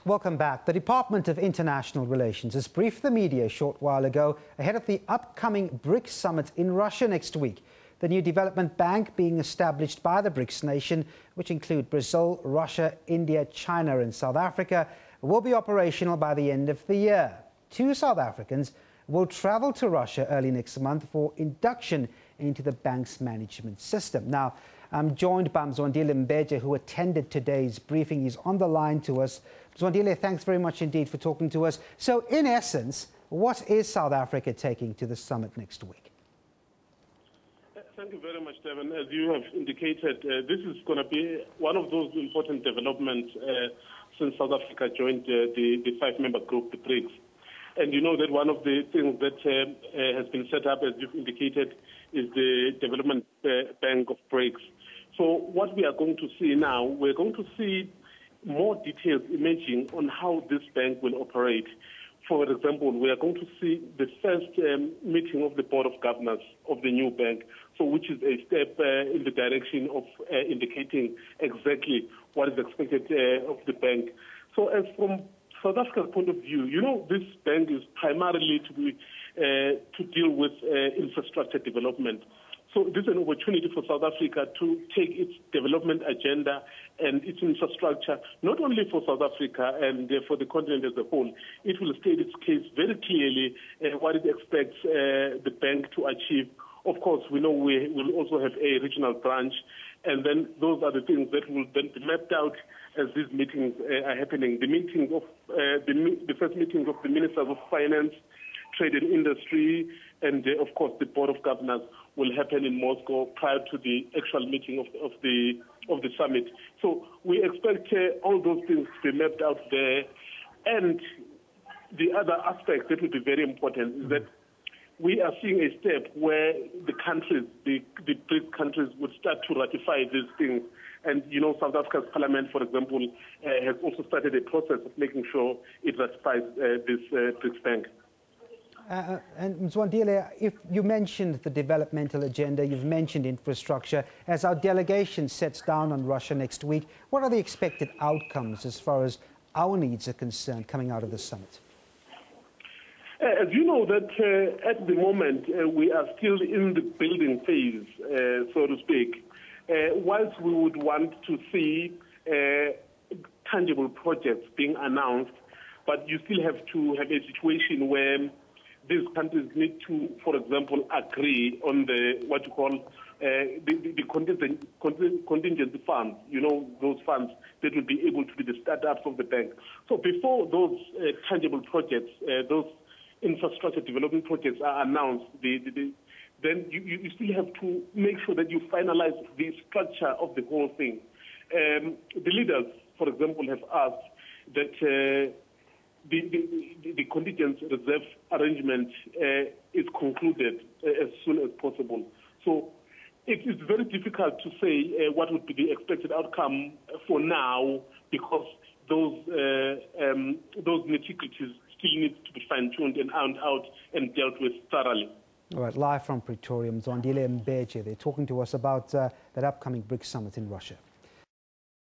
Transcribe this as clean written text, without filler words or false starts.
Welcome back. The Department of International Relations has briefed the media a short while ago ahead of the upcoming Brics Summit in Russia next week. The new development bank being established by the Brics nation, which include Brazil, Russia, India, China and South Africa, will be operational by the end of the year. 2 South Africans will travel to Russia early next month for induction into the bank's management system. Now, I'm joined by Mzwandile Mbeje, who attended today's briefing. He's on the line to us. Mzwandile, thanks very much indeed for talking to us. So, in essence, what is South Africa taking to the summit next week? Thank you very much, Devin. As you have indicated, this is going to be one of those important developments since South Africa joined the 5-member group, the Brics. And you know that one of the things that has been set up, as you've indicated, is the Development Bank of Brics. So what we are going to see now, we're going to see more details emerging on how this bank will operate. For example, we are going to see the first meeting of the Board of Governors of the new bank, so which is a step in the direction of indicating exactly what is expected of the bank. So as from South Africa's point of view, you know, this bank is primarily to deal with infrastructure development. So this is an opportunity for South Africa to take its development agenda and its infrastructure, not only for South Africa and for the continent as a whole. It will state its case very clearly what it expects the bank to achieve. Of course, we know we will also have a regional branch, and then those are the things that will then be mapped out as these meetings are happening. The meetings of the first meetings of the Ministers of Finance, Trade and Industry, and of course the Board of Governors will happen in Moscow prior to the actual meeting of the summit. So we expect all those things to be mapped out there. And the other aspect that will be very important is that we are seeing a step where the countries, the BRICS countries, would start to ratify these things. And, you know, South Africa's parliament, for example, has also started a process of making sure it ratifies this BRICS bank. And Mzwandile, if you mentioned the developmental agenda, you've mentioned infrastructure. As our delegation sets down on Russia next week, what are the expected outcomes as far as our needs are concerned coming out of the summit? As you know, that at the moment we are still in the building phase, so to speak. Whilst we would want to see tangible projects being announced, but you still have to have a situation where these countries need to, for example, agree on the what you call the contingency funds. You know, those funds that will be able to be the startups of the bank. So before those tangible projects, those infrastructure development projects are announced, then you still have to make sure that you finalize the structure of the whole thing. The leaders, for example, have asked that the contingent reserve arrangement is concluded as soon as possible. So it is very difficult to say what would be the expected outcome for now, because those nitty-gritties still need to be fine-tuned and ironed out and dealt with thoroughly. All right, live from Pretoria, Mzwandile Mbeje, they're talking to us about that upcoming BRICS Summit in Russia.